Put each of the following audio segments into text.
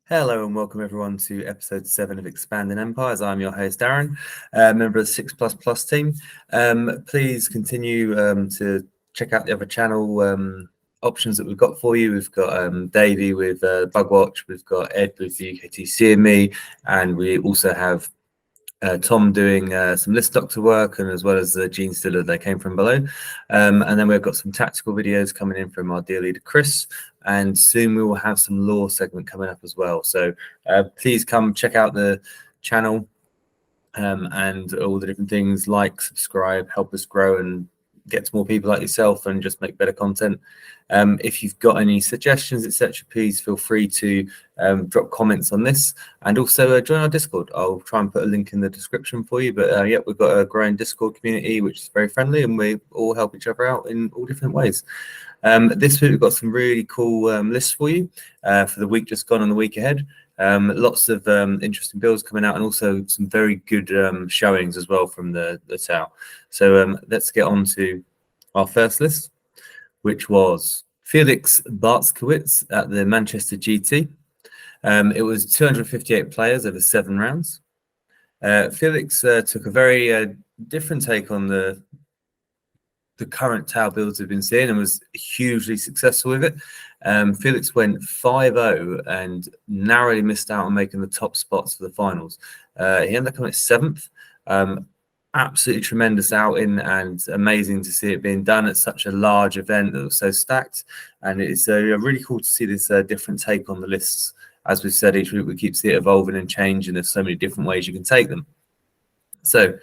Hello and welcome everyone to episode 7 of Expanding Empires. I'm your host Aarron, member of the 6++ team. Please continue to check out the other channel options that we've got for you. We've got Davey with Bugwatch, we've got Ed with the UKTC and me, and we also have Tom doing some list doctor work, and as well as the Gene Stiller they came from below. And then we've got some tactical videos coming in from our dear leader Chris, and soon we will have some lore segment coming up as well. So please come check out the channel and all the different things, like, subscribe, help us grow and get to more people like yourself and just make better content. If you've got any suggestions, etc., please feel free to drop comments on this, and also join our Discord. I'll try and put a link in the description for you. But yeah, we've got a growing Discord community which is very friendly, and we all help each other out in all different ways. This week we've got some really cool lists for you for the week just gone and the week ahead. Lots of interesting builds coming out, and also some very good showings as well from the Tau. So let's get on to our first list, which was Felix Bats at the Manchester GT. It was 258 players over 7 rounds. Felix took a very different take on the current Tau builds we've been seeing, and was hugely successful with it. Felix went 5-0 and narrowly missed out on making the top spots for the finals. He ended up coming 7th. Absolutely tremendous outing, and amazing to see it being done at such a large event that was so stacked. And it's really cool to see this different take on the lists. As we've said, each week we keep seeing it evolving and changing. There's so many different ways you can take them. So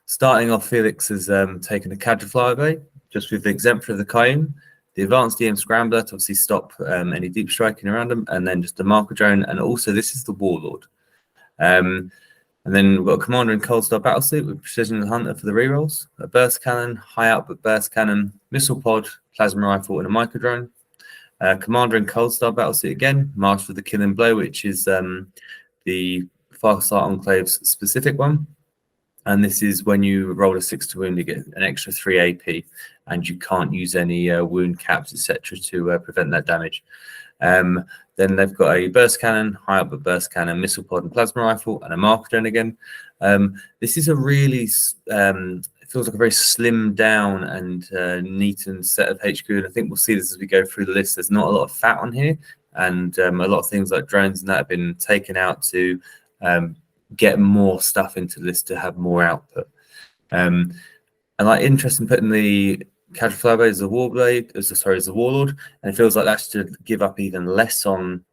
starting off, Felix has taken a Cadre Flyaway, just with the Exemplar of the Cayenne, the Advanced EM Scrambler to obviously stop any deep striking around them, and then just the Marker Drone, and also this is the Warlord. And then we've got a Commander in Cold Star Battlesuit with Precision Hunter for the rerolls, a Burst Cannon, High Output Burst Cannon, Missile Pod, Plasma Rifle, and a Micro Drone. Commander in Cold Star Battlesuit again, Master of the Killing Blow, which is the Farsight Enclave's specific one. And this is when you roll a 6 to wound, you get an extra 3 AP, and you can't use any wound caps, etc., to prevent that damage. Then they've got a Burst Cannon, High Output Burst Cannon, Missile Pod, and Plasma Rifle, and a Marker Drone again. This is a really, it feels like a very slimmed down and neatened set of HQ, and I think we'll see this as we go through the list. There's not a lot of fat on here, and a lot of things like drones and that have been taken out to get more stuff into the list to have more output. And like interesting putting the Cadre Flyaway as the Warblade, as the Warlord, and it feels like that's to give up even less on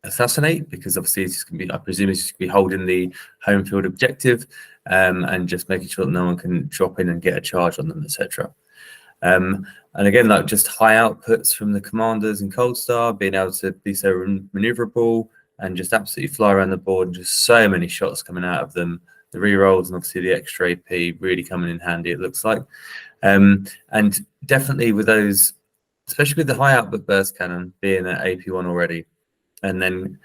Assassinate, because obviously it's just going to be, I presume it's just going to be holding the home field objective and just making sure that no one can drop in and get a charge on them, etc. And again, like just high outputs from the commanders in Cold Star, being able to be so maneuverable and just absolutely fly around the board, and just so many shots coming out of them. The rerolls and obviously the extra AP really coming in handy, it looks like. And definitely with those, especially with the high output burst cannon being at AP1 already, and then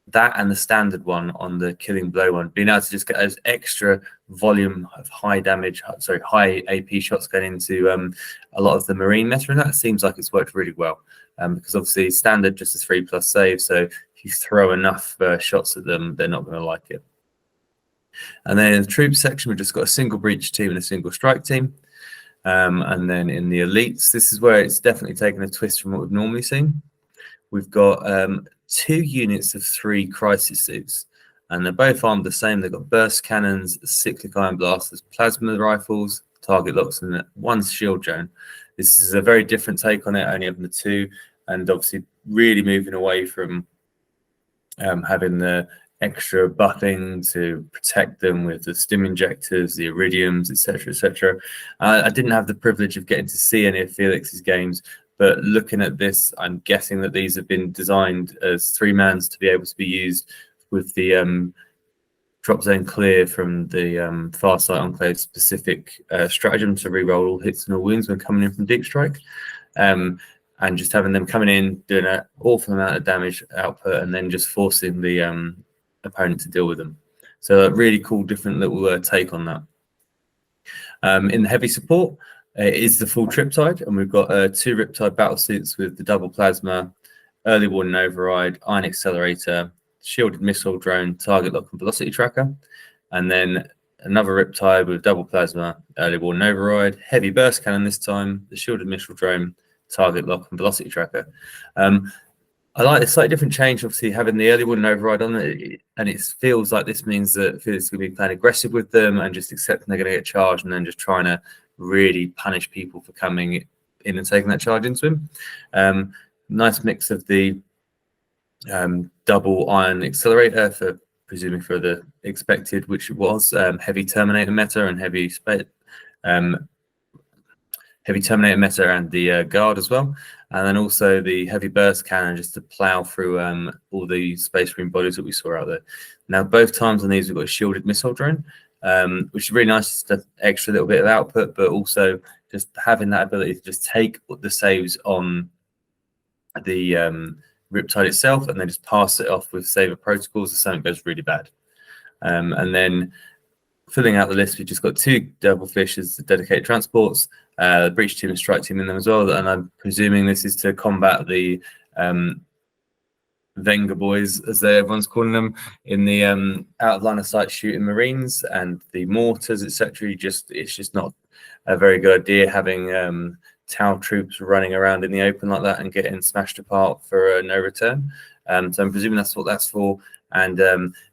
that and the standard one on the Killing Blow one, being able to just get those extra volume of high AP shots going into a lot of the Marine meta, and that seems like it's worked really well. Because obviously standard just a 3+ save, so if you throw enough shots at them, they're not going to like it. And then in the troops section, we've just got a single breach team and a single strike team. And then in the elites, this is where it's definitely taken a twist from what we've normally seen. We've got 2 units of 3 crisis suits, and they're both armed the same. They've got burst cannons, cyclic iron blasters, plasma rifles, target locks, and 1 shield drone. This is a very different take on it, only having the 2, and obviously really moving away from having the extra buffing to protect them with the stim injectors, the iridiums, etc., etc. I didn't have the privilege of getting to see any of Felix's games, but looking at this, I'm guessing that these have been designed as 3-mans to be able to be used with the drop zone clear from the Farsight Enclave specific stratagem to reroll all hits and all wounds when coming in from deep strike. And just having them coming in, doing an awful amount of damage output, and then just forcing the opponent to deal with them. So a really cool, different little take on that. In the heavy support, is the full Triptide, and we've got 2 Riptide battle suits with the double plasma early warning override, ion accelerator, shielded missile drone, target lock and velocity tracker, and then another Riptide with double plasma, early warning override, heavy burst cannon this time, the shielded missile drone, target lock and velocity tracker. I like a slightly different change, obviously, having the early warning override on it, and it feels like this means that Felix is going to be playing aggressive with them and just accepting they're going to get charged and then just trying to really punish people for coming in and taking that charge into him. Nice mix of the double ion accelerator for presuming for the expected, which it was heavy Terminator meta and heavy Terminator meta and the guard as well, and then also the heavy burst cannon just to plow through all the space marine bodies that we saw out there. Now both times on these we've got a shielded missile drone, which is really nice, just an extra little bit of output, but also just having that ability to just take the saves on the Riptide itself and then just pass it off with saver protocols if something goes really bad. And then filling out the list, we've just got 2 Devilfish as dedicated transports, the breach team and strike team in them as well, and I'm presuming this is to combat the Venga boys, as everyone's calling them, in the out of line of sight shooting marines and the mortars, etc. It's just not a very good idea having Tau troops running around in the open like that and getting smashed apart for no return. So I'm presuming that's what that's for, and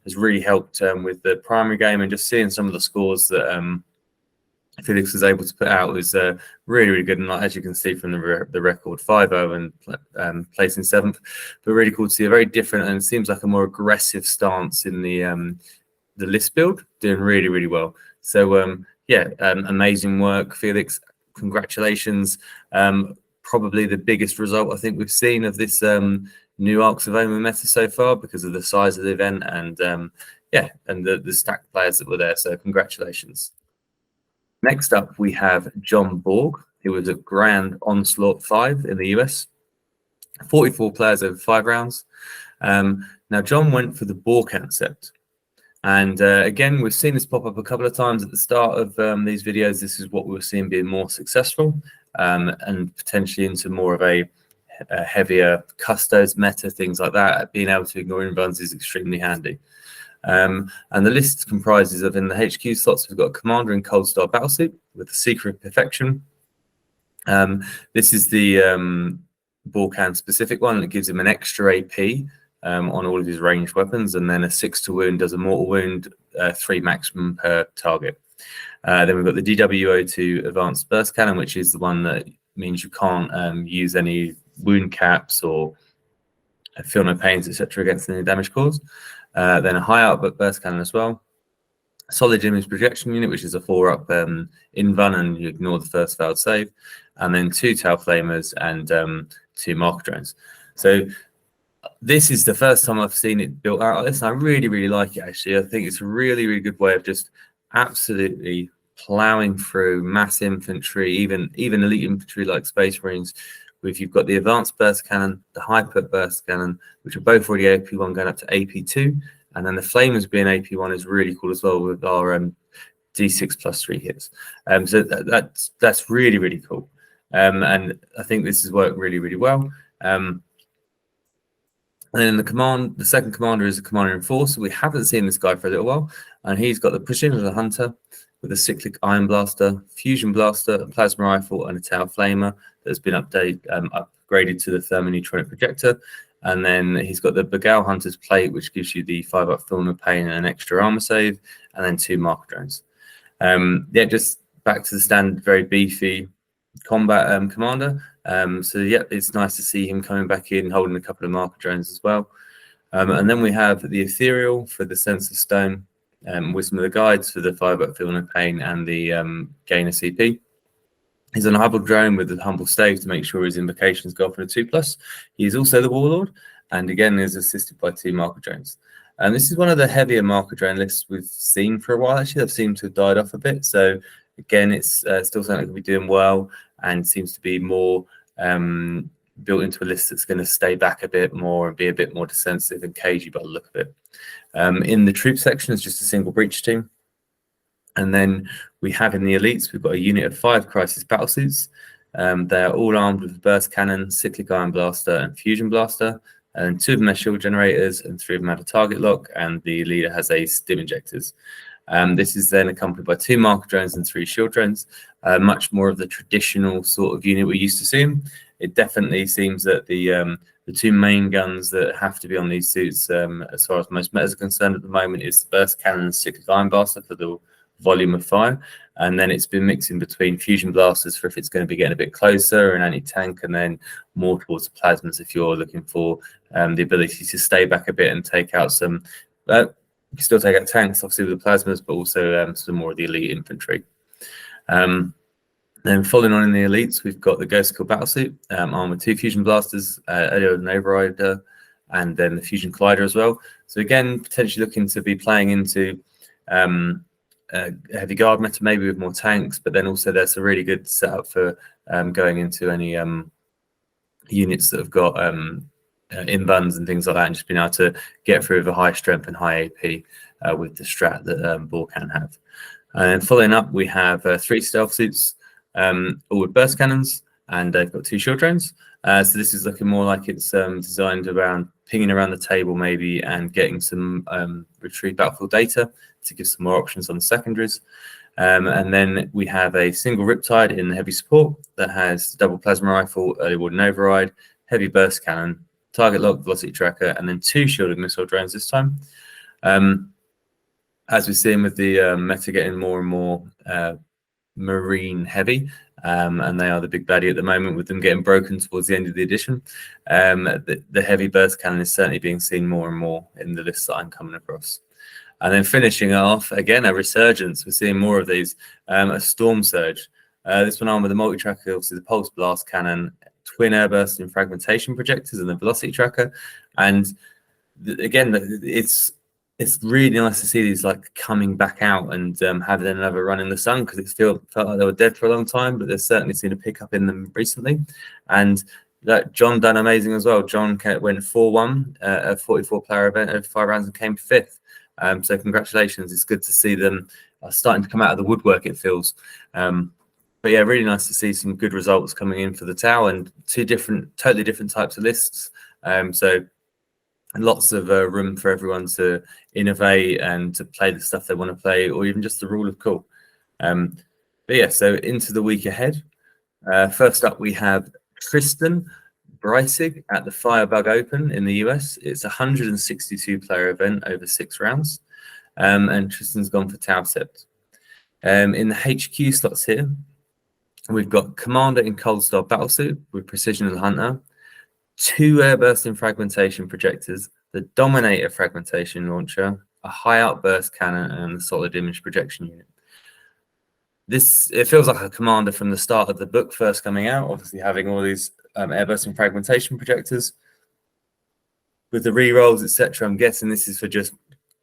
has really helped with the primary game, and just seeing some of the scores that Felix was able to put out was really, really good. And like, as you can see from the record, 5-0 and placing 7th, but really cool to see a very different and it seems like a more aggressive stance in the list build, doing really, really well. So amazing work, Felix. Congratulations. Probably the biggest result I think we've seen of this new Arcs of Omen meta so far because of the size of the event and the stacked players that were there. So congratulations. Next up, we have John Borg, who was at Grand Onslaught 5 in the US. 44 players over 5 rounds. Now, John went for the Borg concept. And again, we've seen this pop up a couple of times at the start of these videos. This is what we were seeing being more successful and potentially into more of a heavier custodes meta, things like that. Being able to ignore inruns is extremely handy. And the list comprises of, in the HQ slots, we've got a Commander in Cold Star Battlesuit with the Secret of Perfection. This is the Borkan specific one that gives him an extra AP on all of his ranged weapons, and then a 6 to wound, does a mortal wound, 3 maximum per target. Then we've got the DWO2 Advanced Burst Cannon, which is the one that means you can't use any wound caps or feel no pains, etc., against any damage caused. Then a high output burst cannon as well. Solid image projection unit, which is a 4-up invuln, and you ignore the first failed save. And then 2 Tau Flamers and 2 marker drones. So this is the first time I've seen it built out like this, and I really, really like it, actually. I think it's a really, really good way of just absolutely plowing through mass infantry, even elite infantry like Space Marines. You've got the advanced burst cannon, the hyper burst cannon, which are both already AP1 going up to AP2, and then the Flamers being AP1 is really cool as well with our D6 plus 3 hits. So that's really, really cool, and I think this has worked really, really well. And then the second commander is a Commander in Force. We haven't seen this guy for a little while, and he's got the Precision of the Hunter with a cyclic Iron Blaster, Fusion Blaster, a Plasma Rifle, and a Tau Flamer that's been upgraded to the Thermoneutronic Projector. And then he's got the Begal Hunter's Plate, which gives you the 5-up Film of Pain and an extra armor save, and then 2 marker drones. Just back to the standard, very beefy combat commander. It's nice to see him coming back in, holding a couple of marker drones as well. And then we have the Ethereal for the Sense of Stone, Wisdom of the Guides for the 5-up Film of Pain and the Gainer CP. He's on a Hubble drone with a Humble Stave to make sure his invocations go off in a 2+. He's also the Warlord, and again is assisted by 2 marker drones. And this is one of the heavier marker drone lists we've seen for a while. Actually, they've seemed to have died off a bit. So again, it's still something that can be doing well, and seems to be more built into a list that's going to stay back a bit more and be a bit more defensive and cagey by the look of it. In the troop section, it's just a single breach team. And then we have in the elites, we've got a unit of 5 crisis battlesuits. They're all armed with burst cannon, cyclic ion blaster, and fusion blaster. And 2 of them are shield generators, and 3 of them have a target lock. And the leader has a stim injectors. This is then accompanied by 2 marker drones and 3 shield drones. Much more of the traditional sort of unit we're used to seeing. It definitely seems that the 2 main guns that have to be on these suits, as far as most metas are concerned at the moment, is the burst cannon and cyclic ion blaster for the volume of fire, and then it's been mixing between fusion blasters for if it's going to be getting a bit closer and anti-tank, and then more towards the plasmas if you're looking for the ability to stay back a bit and take out some. You can still take out tanks, obviously, with the plasmas, but also some more of the elite infantry. Then following on in the elites, we've got the Ghost Kill Battlesuit, armed with 2 fusion blasters, earlier an overrider, and then the fusion collider as well. So again, potentially looking to be playing into heavy guard meta, maybe with more tanks, but then also there's a really good setup for going into any units that have got inbuns and things like that, and just being able to get through with a high strength and high AP with the strat that Borg can have. And then following up, we have 3 stealth suits, all with burst cannons, and they've got 2 shield drones. So this is looking more like it's designed around pinging around the table maybe and getting some retrieve battlefield data to give some more options on the secondaries. And then we have a single Riptide in the heavy support that has double plasma rifle, early warning override, heavy burst cannon, target lock, velocity tracker, and then 2 shielded missile drones this time. As we're seeing with the meta getting more and more marine heavy, and they are the big baddie at the moment, with them getting broken towards the end of the edition. The heavy burst cannon is certainly being seen more and more in the lists that I'm coming across. And then finishing off, again, a resurgence. We're seeing more of these. A Storm Surge. This one armed with a multi-tracker, obviously the pulse blast cannon, twin airburst and fragmentation projectors, and the velocity tracker. And again, it's really nice to see these like coming back out and having another run in the sun, because it felt like they were dead for a long time, but there's certainly seen a pickup in them recently. And that John done amazing as well. John went 4-1 at a 44-player event over 5 rounds and came 5th. So congratulations. It's good to see them starting to come out of the woodwork, it feels. But yeah, really nice to see some good results coming in for the Tau, and 2 totally different types of lists. So lots of room for everyone to innovate and to play the stuff they want to play, or even just the rule of cool. But yeah, so into the week ahead. First up, we have Tristan Breisig at the Firebug Open in the US. It's a 162-player event over 6 rounds, and Tristan's gone for Tau Sept. In the HQ slots here, we've got Commander in Cold Star Battlesuit with Precision and Hunter, 2 airburst and fragmentation projectors, the Dominator fragmentation launcher, a high outburst cannon, and the solid image projection unit. It feels like a commander from the start of the book first coming out, obviously having all these airburst and fragmentation projectors. With the rerolls, etc., I'm guessing this is for just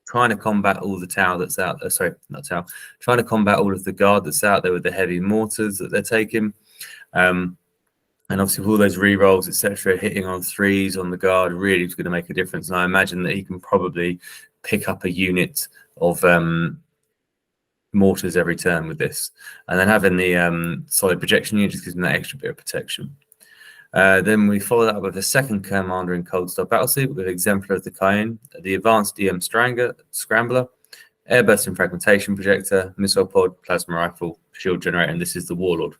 trying to combat all the Tau that's out there. Sorry, not Tau. Trying to combat all of the guard that's out there with the heavy mortars that they're taking. And obviously with all those rerolls, etc., hitting on 3s on the guard really is going to make a difference. And I imagine that he can probably pick up a unit of mortars every turn with this. And then having the solid projection unit just gives him that extra bit of protection. Then we follow that up with a second commander in Cold Star Battlesuit with Exemplar of the Cayenne, the Advanced DM Scrambler, Airburst and Fragmentation Projector, Missile Pod, Plasma Rifle, Shield Generator, and this is the Warlord.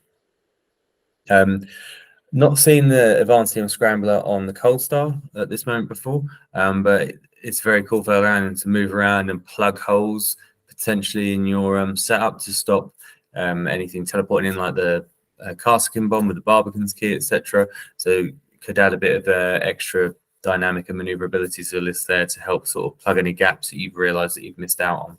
Not seen the Advanced DM Scrambler on the Cold Star at this moment before, but it's very cool for around and to move around and plug holes potentially in your setup to stop anything teleporting in, like the Karsakin bomb with the Barbican's key, etc. So could add a bit of extra dynamic and maneuverability to the list there to help sort of plug any gaps that you've realised that you've missed out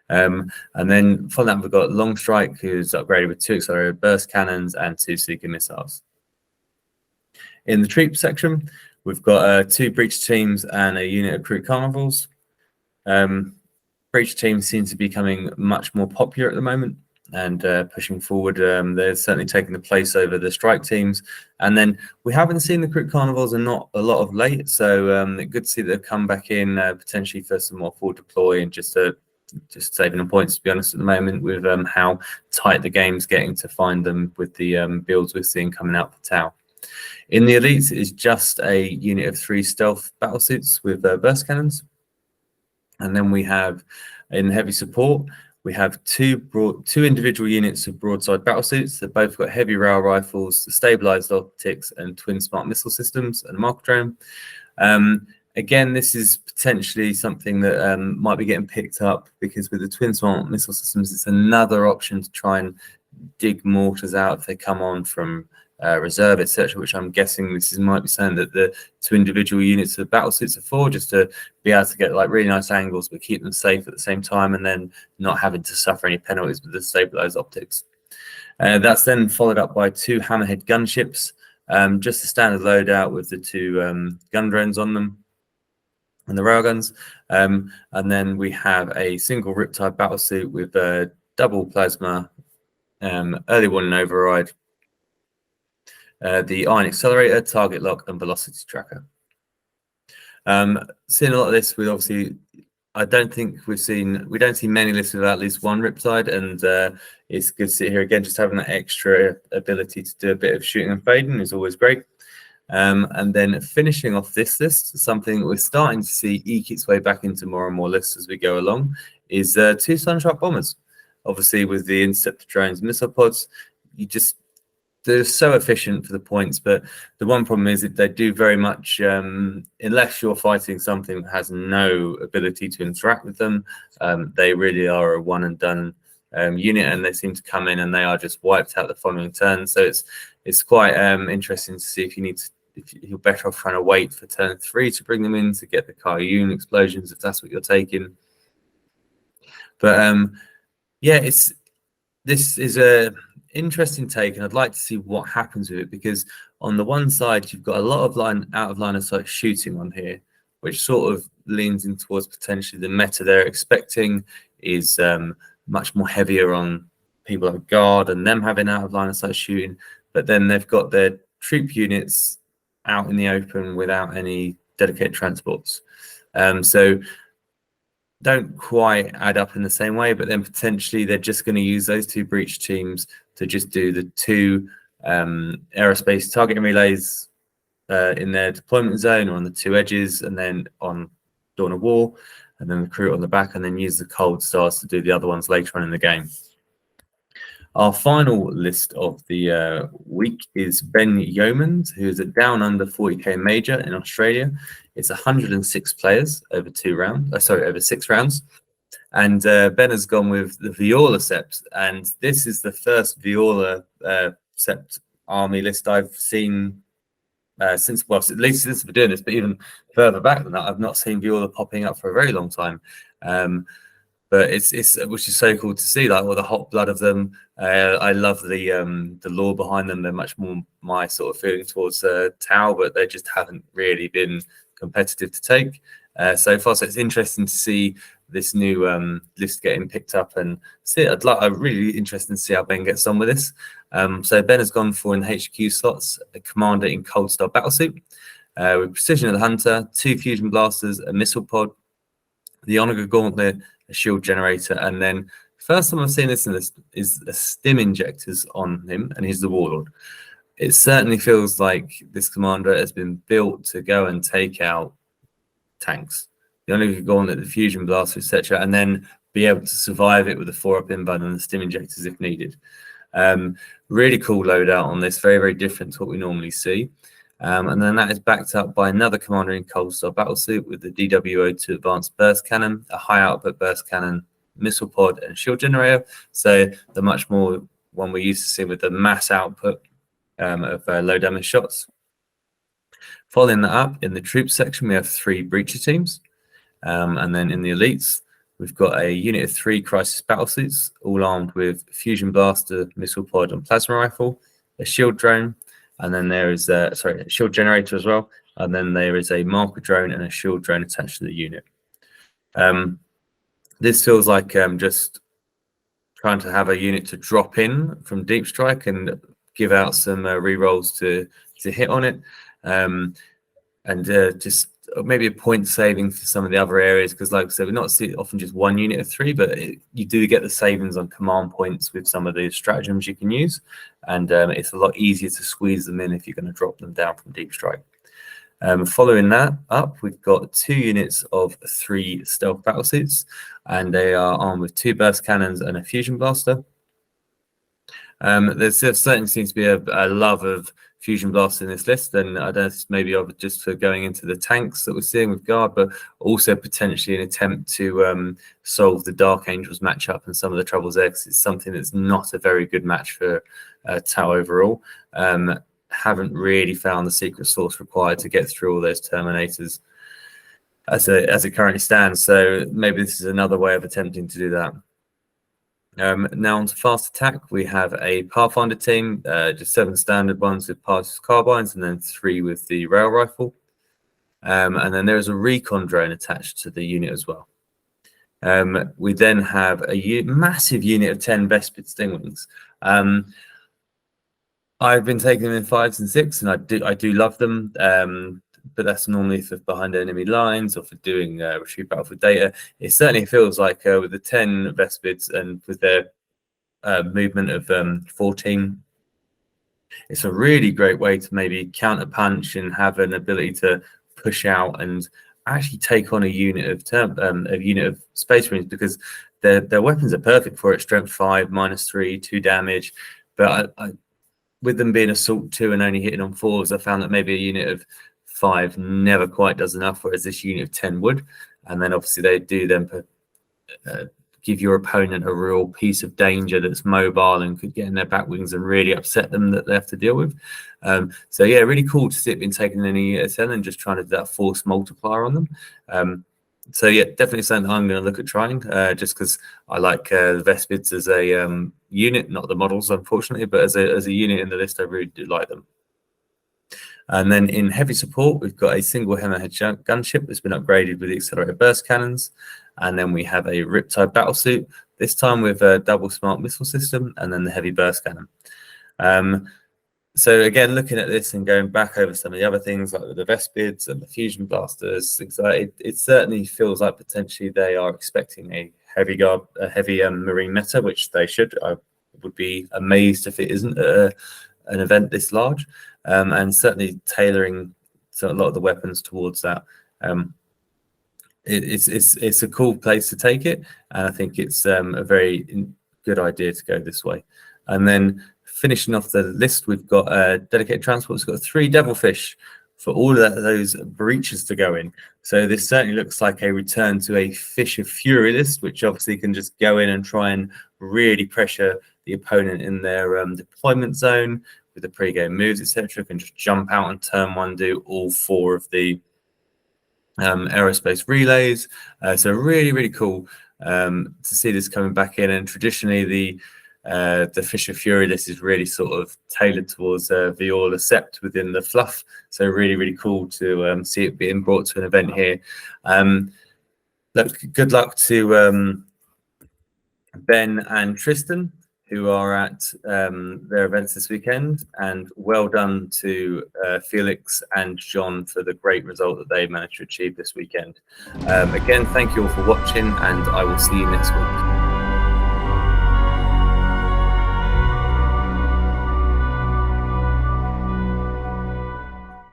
on. And then following that, we've got Long Strike, who's upgraded with 2 accelerated burst cannons and 2 Seeker missiles. In the troop section, we've got 2 breach teams and a unit of crew carnivals. Breach teams seem to be becoming much more popular at the moment and pushing forward. They're certainly taking the place over the strike teams. And then we haven't seen the crew carnivals and not a lot of late. So good to see that they've come back in potentially for some more forward deploy and just to just saving on points, to be honest, at the moment, with how tight the game's getting to find them with the builds we're seeing coming out for Tau. In the elites, it is just a unit of 3 stealth battlesuits with burst cannons. And then we have, in heavy support, we have two individual units of broadside battlesuits that both got heavy rail rifles, stabilized optics, and twin smart missile systems and a marker drone. Again, this is potentially something that might be getting picked up, because with the twin smart missile systems, it's another option to try and dig mortars out if they come on from reserve, etc., which I'm guessing might be saying that the 2 individual units of battlesuits are for, just to be able to get like really nice angles but keep them safe at the same time, and then not having to suffer any penalties with the stabilized optics. That's then followed up by 2 hammerhead gunships, just a standard loadout with the 2 gun drones on them and the railguns, and then we have a single Riptide battlesuit with a double plasma, early warning override, the iron accelerator, target lock, and velocity tracker. Seeing a lot of this, we obviously, I don't think we don't see many lists with at least 1 Riptide, and it's good to sit here again, just having that extra ability to do a bit of shooting and fading is always great. And then finishing off this list, something that we're starting to see eke its way back into more and more lists as we go along, is 2 Sunshark bombers. Obviously, with the interceptor drones, missile pods, they're so efficient for the points, but the one problem is that they do very much, unless you're fighting something that has no ability to interact with them, they really are a one and done unit, and they seem to come in and they are just wiped out the following turn. So it's quite interesting to see if you're better off trying to wait for turn 3 to bring them in to get the Kayun explosions, if that's what you're taking. But yeah, this is a interesting take, and I'd like to see what happens with it, because on the one side you've got a lot of out of line of sight shooting on here, which sort of leans in towards potentially the meta they're expecting is much more heavier on people like guard and them having out of line of sight shooting, but then they've got their troop units out in the open without any dedicated transports, so don't quite add up in the same way. But then potentially they're just going to use those 2 breach teams to just do the 2 aerospace targeting relays in their deployment zone or on the 2 edges, and then on Dawn of War, and then recruit on the back, and then use the cold stars to do the other ones later on in the game. Our final list of the week is Ben Yeoman, who is a down under 40k major in Australia. It's 106 players over 6 rounds. And Ben has gone with the Viola Sept, and this is the first Viola Sept army list I've seen since, well, at least since we're doing this, but even further back than that, I've not seen Viola popping up for a very long time. But it's which is so cool to see, like all the hot blood of them. I love the lore behind them. They're much more my sort of feeling towards Tau, but they just haven't really been competitive to take so far. So it's interesting to see this new list getting picked up, and see. I'm really interested to see how Ben gets on with this. So Ben has gone for in HQ slots a commander in Cold Star battlesuit with Precision of the Hunter, 2 fusion blasters, a missile pod, the Onaga Gauntlet, a shield generator, and then first time I've seen this in this is a stim injectors on him, and he's the Warlord. It certainly feels like this commander has been built to go and take out tanks. The Onaga Gauntlet, the fusion blaster, etc., and then be able to survive it with the 4-up inbound and the stim injectors if needed. Really cool loadout on this, very, very different to what we normally see. And then that is backed up by another commander in Cold Star battlesuit with the DWO2 advanced burst cannon, a high output burst cannon, missile pod, and shield generator. So the much more one we used to see with the mass output of low damage shots. Following that up, in the troops section, we have 3 breacher teams. And then in the elites, we've got a unit of 3 crisis battlesuits, all armed with fusion blaster, missile pod, and plasma rifle, a shield drone, and then there is a shield generator as well, and then there is a marker drone and a shield drone attached to the unit. This feels like just trying to have a unit to drop in from deep strike and give out some rerolls to hit on it, and just maybe a point saving for some of the other areas, because like I said, we're not often just one unit of 3, but you do get the savings on command points with some of the stratagems you can use, and it's a lot easier to squeeze them in if you're going to drop them down from deep strike. Following that up, we've got 2 units of 3 stealth battlesuits, and they are armed with 2 burst cannons and a fusion blaster. There certainly seems to be a love of fusion blast in this list, and I don't know if it's maybe just for going into the tanks that we're seeing with guard, but also potentially an attempt to solve the Dark Angels matchup and some of the troubles there, because it's something that's not a very good match for Tau overall. Haven't really found the secret sauce required to get through all those Terminators as it currently stands, so maybe this is another way of attempting to do that. Now on to fast attack, we have a Pathfinder team, just 7 standard ones with Parsons carbines, and then 3 with the rail rifle. And then there is a recon drone attached to the unit as well. We then have a massive unit of 10 Vespid Stingwings. I've been taking them in 5s and 6s, and I do love them. But that's normally for behind enemy lines or for doing retrieve battle for data. It certainly feels like with the 10 Vespids and with their movement of 14, it's a really great way to maybe counter punch and have an ability to push out and actually take on a unit of Space Marines, because their weapons are perfect for it. Strength 5, -3, 2 damage. But with them being assault 2 and only hitting on 4s, I found that maybe a unit of 5 never quite does enough, whereas this unit of 10 would. And then obviously they do then give your opponent a real piece of danger that's mobile and could get in their back wings and really upset them that they have to deal with. So yeah, really cool to see it being taken in a unit of 10 and just trying to do that force multiplier on them. So yeah, definitely something I'm going to look at trying, just because I like the Vespids as a unit, not the models unfortunately, but as a unit in the list, I really do like them. And then in heavy support, we've got a single hammerhead gunship that's been upgraded with the accelerated burst cannons. And then we have a Riptide battlesuit, this time with a double smart missile system and then the heavy burst cannon. So again, looking at this and going back over some of the other things like the Vespids and the fusion blasters, things like it certainly feels like potentially they are expecting a heavy marine meta, which they should. I would be amazed if it isn't an event this large. And certainly tailoring a lot of the weapons towards that. It's a cool place to take it, and I think it's a very good idea to go this way. And then finishing off the list, we've got dedicated transport. It's got 3 devilfish for all of those breaches to go in. So this certainly looks like a return to a Fish of Fury list, which obviously can just go in and try and really pressure the opponent in their deployment zone with the pre-game moves, etc. Can just jump out on turn 1, do all 4 of the aerospace relays. So really, really cool to see this coming back in. And traditionally, the Fish of Fury list is really sort of tailored towards Viola Sept within the fluff. So really, really cool to see it being brought to an event here. Look, good luck to Ben and Tristan, who are at their events this weekend, and well done to Felix and John for the great result that they managed to achieve this weekend. Again, thank you all for watching, and I will see you next week.